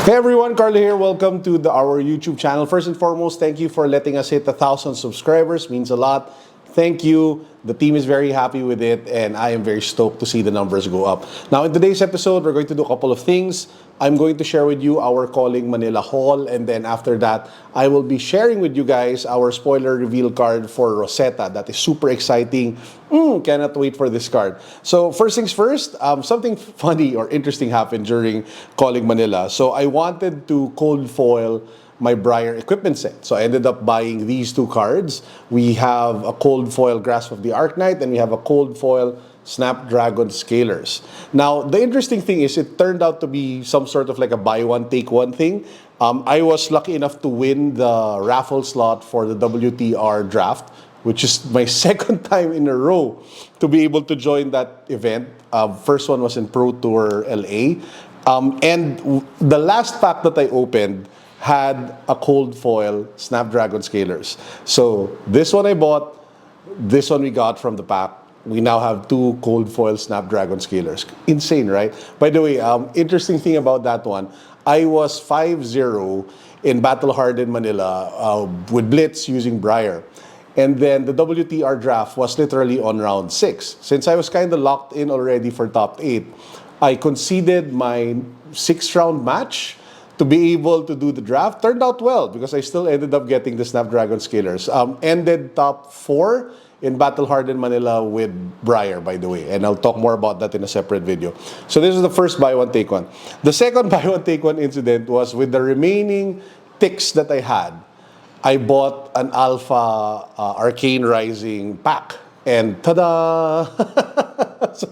Hey everyone, Carlo here. Welcome to our YouTube channel. First and foremost, thank you for letting us hit 1,000 subscribers. Means a lot. Thank you. The team is very happy with it, and I am very stoked to see the numbers go up. Now, in today's episode, we're going to do a couple of things. I'm going to share with you our Calling Manila haul, and then after that, I will be sharing with you guys our spoiler reveal card for Rosetta. That is super exciting. Cannot wait for this card. So first things first, something funny or interesting happened during Calling Manila. So I wanted to cold foil my Briar equipment set. So I ended up buying these two cards. We have a cold foil Grasp of the Arknight, and we have a cold foil Snapdragon Scalers. Now, the interesting thing is it turned out to be some sort of like a buy one, take one thing. I was lucky enough to win the raffle slot for the WTR draft, which is my second time in a row to be able to join that event. First one was in Pro Tour LA. And the last pack that I opened had a cold foil Snapdragon Scalers. So this one I bought, this one we got from the pack. We now have two cold foil Snapdragon Scalers. Insane, right? By the way, interesting thing about that one, I was 5-0 in Battle Hardened Manila with Blitz using Briar. And then the WTR draft was literally on round 6. Since I was kind of locked in already for top 8, I conceded my 6th round match to be able to do the draft. Turned out well because I still ended up getting the Snapdragon Scalers. Ended top 4 in Battle Hardened Manila with Briar, by the way. And I'll talk more about that in a separate video. So this is the first buy one, take one. The second buy one, take one incident was with the remaining ticks that I had. I bought an Alpha Arcane Rising pack. And ta-da! So,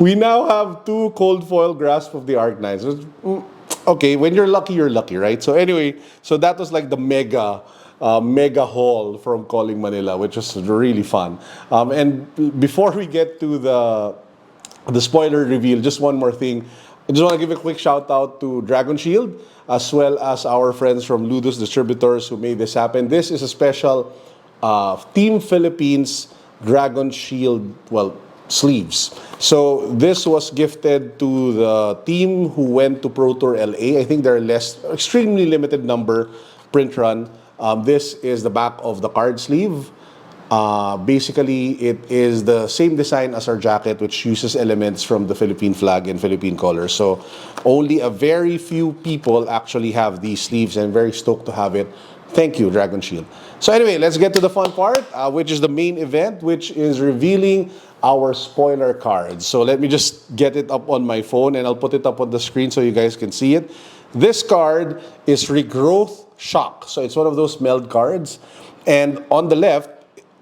we now have two cold foil Grasp of the Arknights. Okay, when you're lucky, right? So anyway, so that was like the mega haul from Calling Manila, which was really fun. And before we get to the spoiler reveal, just one more thing. I just want to give a quick shout out to Dragon Shield, as well as our friends from Ludus Distributors who made this happen. This is a special Team Philippines Dragon Shield, sleeves. So this was gifted to the team who went to Pro Tour LA. I think there are extremely limited number print run. This is the back of the card sleeve. Basically, it is the same design as our jacket, which uses elements from the Philippine flag and Philippine colors. So only a very few people actually have these sleeves, and I'm very stoked to have it. Thank you, Dragon Shield. So anyway, let's get to the fun part, which is the main event, which is revealing our spoiler cards. So let me just get it up on my phone, and I'll put it up on the screen so you guys can see it. This card is Regrowth Shock. So it's one of those meld cards. And on the left,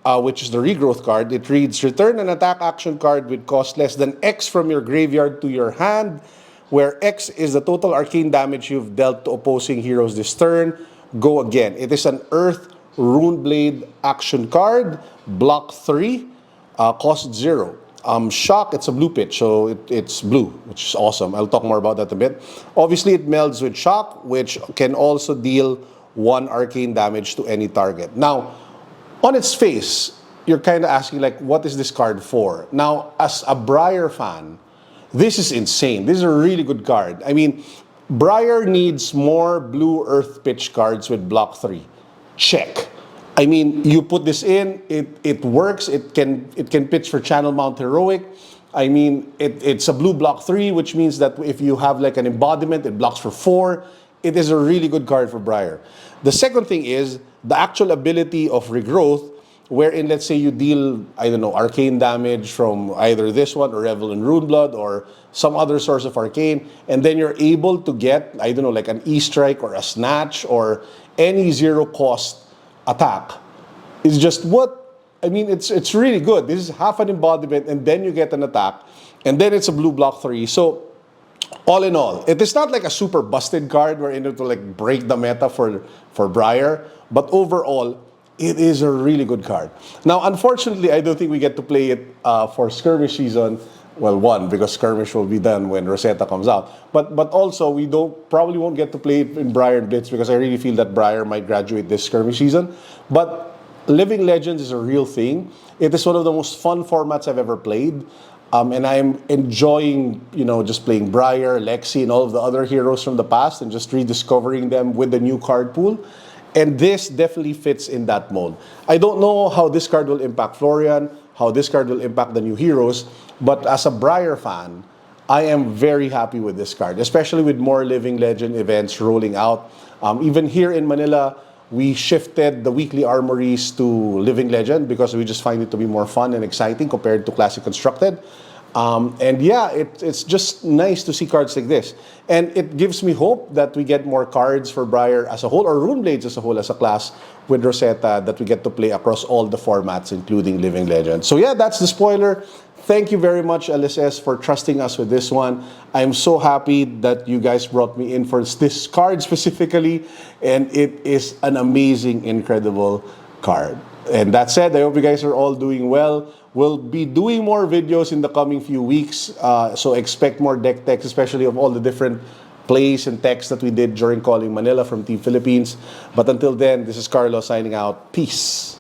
which is the Regrowth card, it reads, return an attack action card with cost less than X from your graveyard to your hand, where X is the total arcane damage you've dealt to opposing heroes this turn. Go again. It is an Earth Runeblade action card, block 3, cost 0. Shock, it's a blue pitch, so it's blue, which is awesome. I'll talk more about that a bit. Obviously, it melds with Shock, which can also deal 1 arcane damage to any target. Now, on its face, you're kind of asking, like, what is this card for? Now, as a Briar fan, this is insane. This is a really good card. I mean, Briar needs more blue Earth pitch cards with block 3. Check. I mean, you put this in, it works. It can pitch for Channel Mount Heroic. I mean, it's a blue block 3, which means that if you have like an embodiment, it blocks for 4. It is a really good card for Briar. The second thing is the actual ability of Regrowth, wherein, let's say you deal, I don't know, arcane damage from either this one or Revel in Runeblood or some other source of arcane, and then you're able to get, I don't know, like an E-Strike or a Snatch or any zero-cost attack. It's just it's really good. This is half an embodiment, and then you get an attack, and then it's a blue block 3. So all in all, it is not like a super busted card wherein it will like break the meta for Briar, but overall, it is a really good card. Now, unfortunately, I don't think we get to play it for skirmish season. Well, one, because skirmish will be done when Rosetta comes out. But also, we probably won't get to play it in Briar and Blitz because I really feel that Briar might graduate this skirmish season. But Living Legends is a real thing. It is one of the most fun formats I've ever played. And I'm enjoying, just playing Briar, Lexi, and all of the other heroes from the past and just rediscovering them with the new card pool. And this definitely fits in that mold. I don't know how this card will impact Florian, how this card will impact the new heroes, but as a Briar fan, I am very happy with this card, especially with more Living Legend events rolling out. Even here in Manila, we shifted the weekly armories to Living Legend because we just find it to be more fun and exciting compared to Classic Constructed. And yeah, it's just nice to see cards like this. And it gives me hope that we get more cards for Briar as a whole, or Runeblades as a whole as a class with Rosetta, that we get to play across all the formats, including Living Legend. So yeah, that's the spoiler. Thank you very much, LSS, for trusting us with this one. I'm so happy that you guys brought me in for this card specifically, and it is an amazing, incredible card. And that said, I hope you guys are all doing well. We'll be doing more videos in the coming few weeks, so expect more deck techs, especially of all the different plays and techs that we did during Calling Manila from Team Philippines. But until then, this is Carlos signing out. Peace.